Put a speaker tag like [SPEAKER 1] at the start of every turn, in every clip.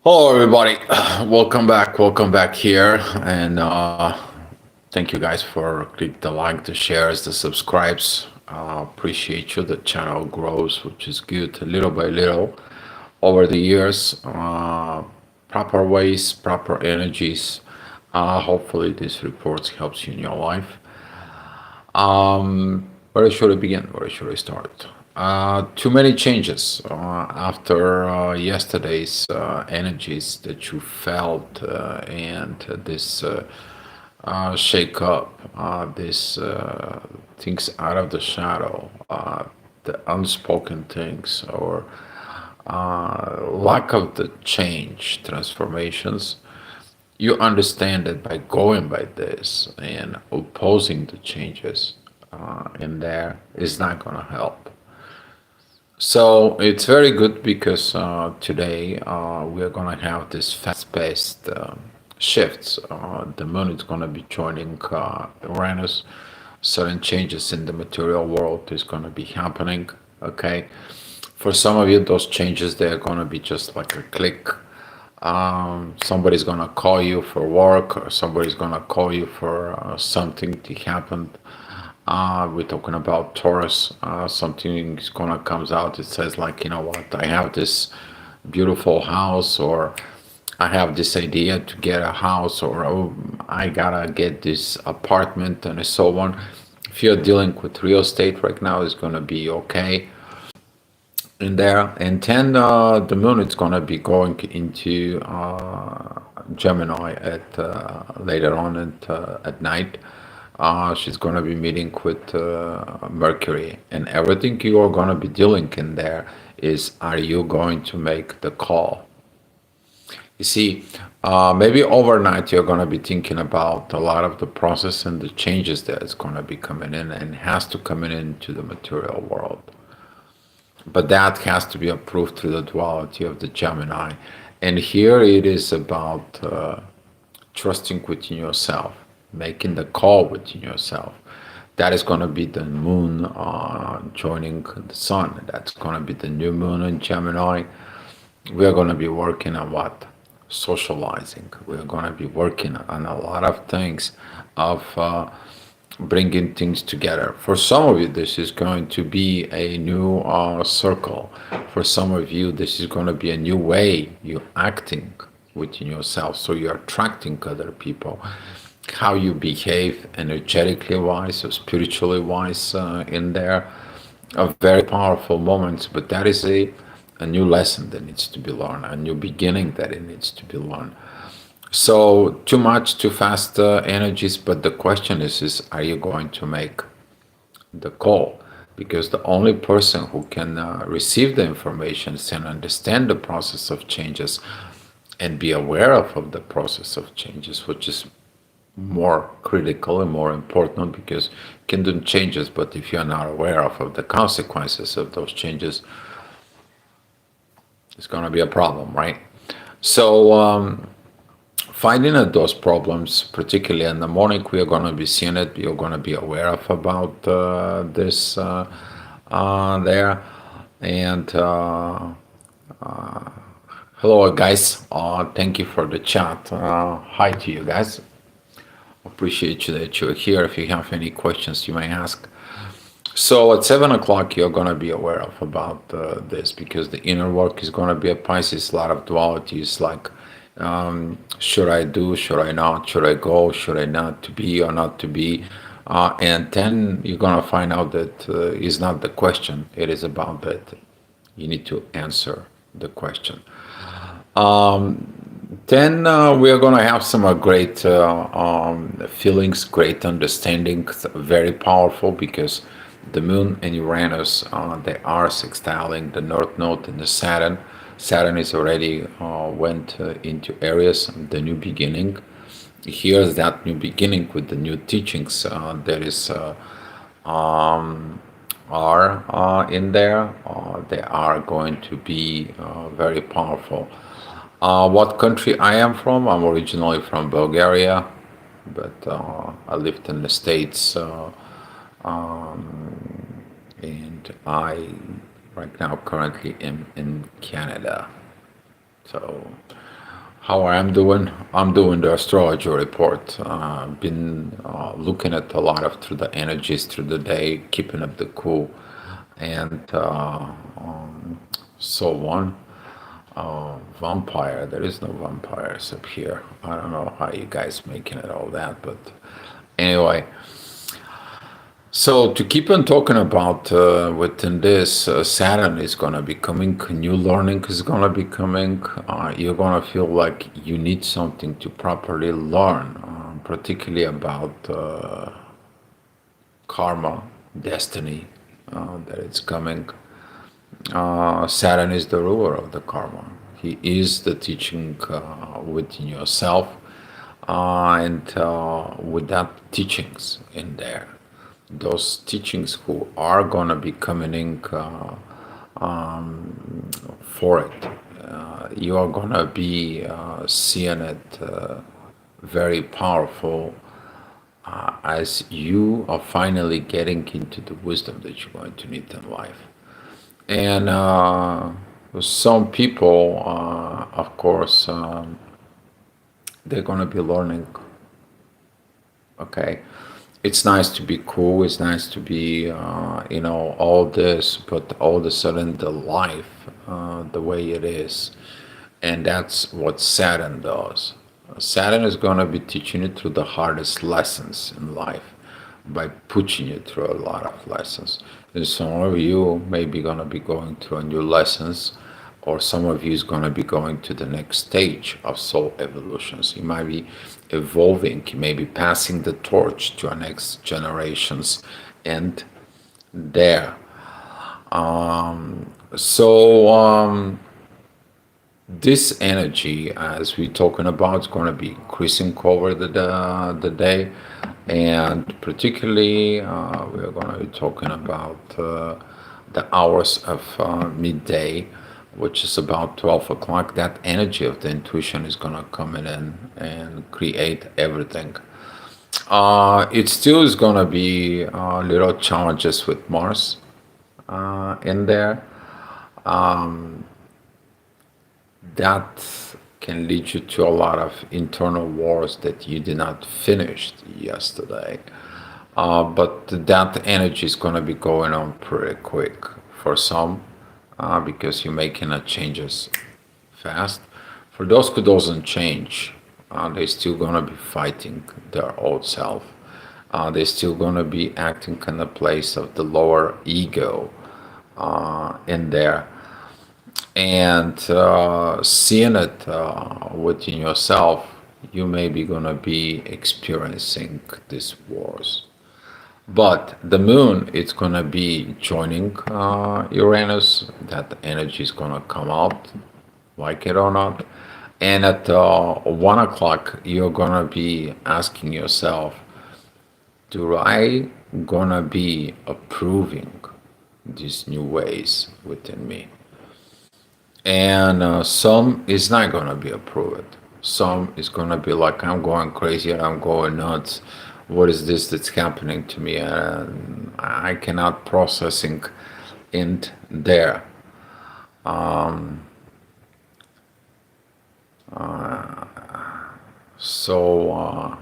[SPEAKER 1] Hello, everybody. Welcome back here, and thank you guys for click the like, the shares, the subscribes. Appreciate you. The channel grows, which is good, little by little, over the years. Proper ways, proper energies. Hopefully, this report helps you in your life. Where should I begin? Where should I start? Too many changes after yesterday's energies that you felt and this shake up, this things out of the shadow, the unspoken things, or lack of the change, transformations. You understand that by going by this and opposing the changes in there is not going to help. So it's very good because today we are going to have this fast-paced shifts. The moon is going to be joining Uranus. Certain changes in the material world is going to be happening. Okay, for some of you, those changes they're going to be just like a click. Somebody's gonna call you for work, or somebody's gonna call you for something to happen. We're talking about Taurus. Something is gonna comes out. It says like, you know what? I have this beautiful house, or I have this idea to get a house, or oh, I gotta get this apartment, and so on. If you're dealing with real estate right now, it's gonna be okay in there. And then the moon is going to be going into Gemini at later on at night. She's going to be meeting with Mercury, and everything you are going to be dealing in there is, are you going to make the call? You see, maybe overnight you're going to be thinking about a lot of the process and the changes that is going to be coming in and has to come in into the material world. But that has to be approved through the duality of the Gemini. And here it is about trusting within yourself, making the call within yourself. That is going to be the moon joining the sun. That's going to be the new moon in Gemini. We are going to be working on what? Socializing. We are going to be working on a lot of things of bringing things together. For some of you, this is going to be a new circle. For some of you, this is going to be a new way you're acting within yourself. So you're attracting other people. How you behave energetically wise or spiritually wise in there are very powerful moments, but that is a new lesson that needs to be learned, a new beginning that it needs to be learned. So too much, too fast energies, but the question is are you going to make the call? Because the only person who can receive the information and understand the process of changes and be aware of the process of changes, which is more critical and more important, because you can do changes, but if you're not aware of the consequences of those changes, it's going to be a problem, right? So finding out those problems, particularly in the morning, we are going to be seeing it. You're going to be aware of about this there. And hello, guys. Thank you for the chat. Hi to you guys. Appreciate you that you're here. If you have any questions, you may ask. So at 7 o'clock, you're going to be aware of about this, because the inner work is going to be a Pisces. A lot of dualities, like should I do, should I not, should I go, should I not, to be or not to be. And then you're going to find out that is not the question. It is about that you need to answer the question. Then we are going to have some great feelings, great understanding, very powerful, because the moon and Uranus, they are sextiling the North Node and the Saturn. Saturn is already went into Aries, the new beginning. Here's that new beginning with the new teachings that is are in there. They are going to be very powerful. What country I am from? I'm originally from Bulgaria, but I lived in the States, and I right now currently am in Canada. So How I'm doing? I'm doing the astrology report. Been looking at a lot of through the energies through the day, keeping up the cool, and so on. Vampire. There is no vampires up here. I don't know how you guys making it all that, but anyway. So to keep on talking about within this, Saturn is gonna be coming. New learning is gonna be coming. You're gonna feel like you need something to properly learn, particularly about karma, destiny, that it's coming. Saturn is the ruler of the karma. He is the teaching within yourself, and with that teachings in there, those teachings who are gonna be coming in for it. You are gonna be seeing it very powerful as you are finally getting into the wisdom that you're going to need in life. And some people, of course, they're going to be learning. Okay, it's nice to be cool. It's nice to be, all this, but all of a sudden the life, the way it is, and that's what Saturn does. Saturn is going to be teaching you through the hardest lessons in life by pushing you through a lot of lessons. And some of you may be going to be going through new lessons, or some of you is going to be going to the next stage of soul evolutions. You might be evolving, you may be passing the torch to our next generations, and there. This energy, as we're talking about, is going to be increasing over the day, and particularly we're going to be talking about the hours of midday, which is about 12 o'clock. That energy of the intuition is going to come in and create everything. It still is going to be little challenges with Mars in there. That can lead you to a lot of internal wars that you did not finish yesterday. But that energy is going to be going on pretty quick for some because you're making changes fast. For those who doesn't change, they're still going to be fighting their old self. They're still going to be acting in the place of the lower ego in there, and seeing it within yourself, you may be going to be experiencing these wars. But the moon is going to be joining Uranus. That energy is going to come out, like it or not. And at 1 o'clock, you're going to be asking yourself, do I going to be approving these new ways within me? And some is not going to be approved. Some is going to be like, I'm going crazy and I'm going nuts. What is this that's happening to me? And I cannot processing in there. So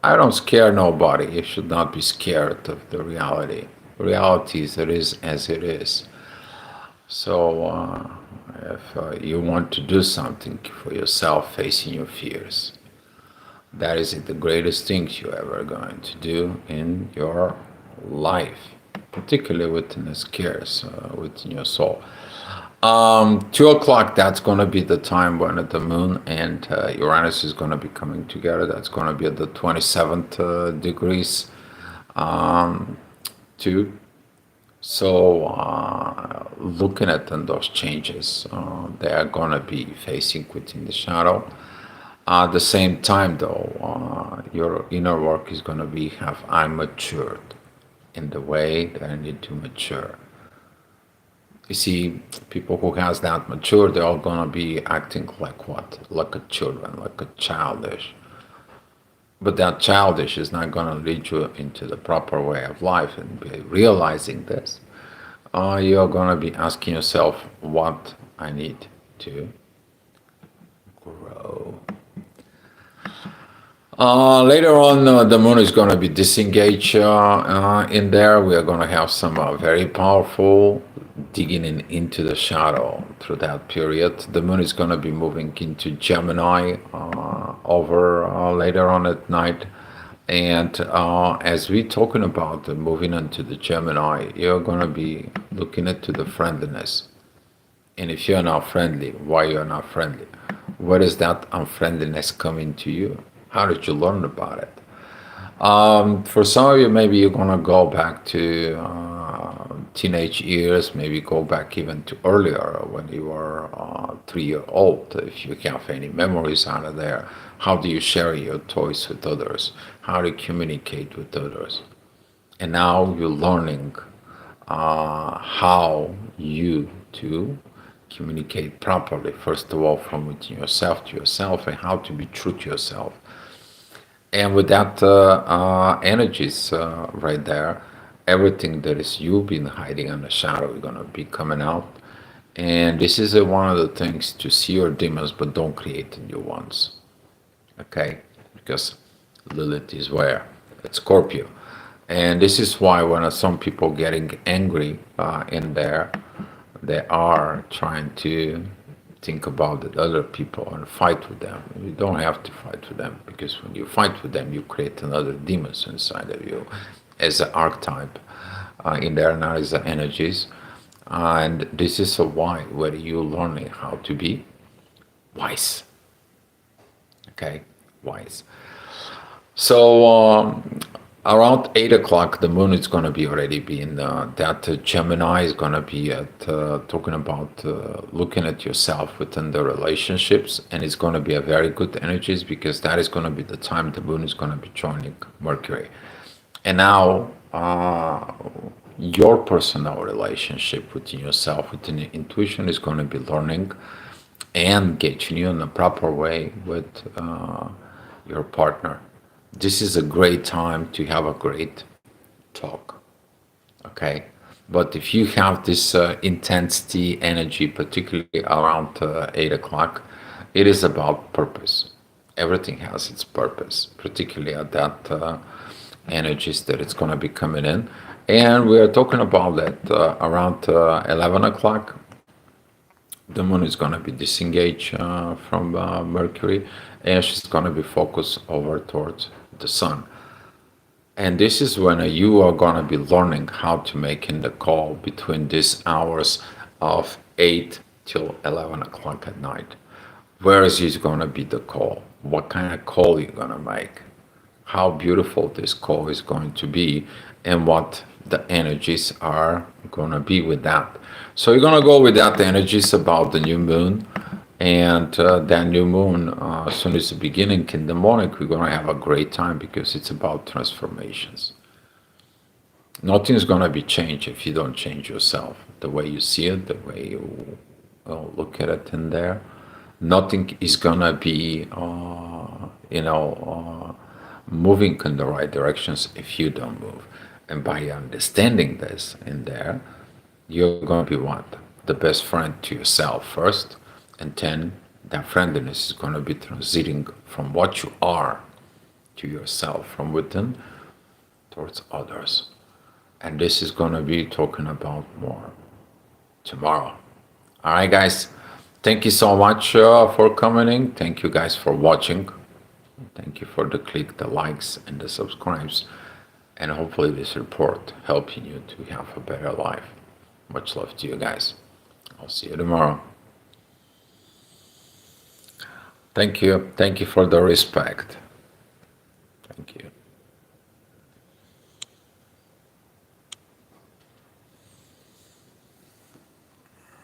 [SPEAKER 1] I don't scare nobody. You should not be scared of the reality. Reality is it is as it is. So if you want to do something for yourself, facing your fears, that is the greatest thing you're ever going to do in your life, particularly within the scares, within your soul. 2 o'clock, that's going to be the time when the moon and Uranus is going to be coming together. That's going to be at the 27th degrees too. So looking at those changes, they are going to be facing within the shadow. At the same time, though, your inner work is going to be have I matured in the way that I need to mature. You see, people who has that mature, they're all gonna be acting like what? Like a children, like a childish. But that childish is not gonna lead you into the proper way of life, and by realizing this, you're gonna be asking yourself what I need to grow. Later on, the moon is going to be disengaged in there. We are going to have some very powerful digging into the shadow through that period. The moon is going to be moving into Gemini over later on at night. And as we're talking about moving into the Gemini, you're going to be looking into the friendliness. And if you're not friendly, why you're not friendly? Where is that unfriendliness coming to you? How did you learn about it? For some of you, maybe you're gonna go back to teenage years, maybe go back even to earlier when you were 3 year old. If you have any memories out of there, how do you share your toys with others? How do you communicate with others? And now you're learning how you to communicate properly, first of all, from within yourself to yourself, and how to be true to yourself. And with that energies right there, everything that is you been hiding in the shadow is gonna be coming out. And this is one of the things to see your demons, but don't create new ones. Okay, because Lilith is where? It's Scorpio. And this is why when some people getting angry in there, they are trying to think about the other people and fight with them. You don't have to fight with them because when you fight with them, you create another demons inside of you as an archetype in there, not as the energies. And this is a why, where you learning how to be wise. Okay, wise. So around 8 o'clock, the moon is going to be already being that Gemini is going to be at talking about looking at yourself within the relationships, and it's going to be a very good energies because that is going to be the time the moon is going to be joining Mercury, and now your personal relationship within yourself, within the intuition, is going to be learning and getting you in a proper way with your partner. This is a great time to have a great talk. Okay, but if you have this intensity energy, particularly around 8 o'clock, it is about purpose. Everything has its purpose, particularly at that energies that it's going to be coming in. And we are talking about that around 11 o'clock the moon is going to be disengaged from Mercury, and she's going to be focused over towards the sun. And this is when you are going to be learning how to make in the call between these hours of 8 till 11 o'clock at night. Where is going to be the call? What kind of call you're going to make? How beautiful this call is going to be, and what the energies are going to be with that. So you're going to go with that energies about the new moon, and that new moon, as soon as the beginning in the morning, we're going to have a great time because it's about transformations. Nothing's going to be changed if you don't change yourself, the way you see it, the way you look at it in there. Nothing is going to be, moving in the right directions if you don't move. And by understanding this in there, you're going to be what? The best friend to yourself first, and then that friendliness is going to be transiting from what you are to yourself, from within towards others. And this is going to be talking about more tomorrow. All right, guys. Thank you so much for coming in. Thank you guys for watching. Thank you for the click, the likes, and the subscribes. And hopefully this report helping you to have a better life. Much love to you guys. I'll see you tomorrow. Thank you. Thank you for the respect. Thank you.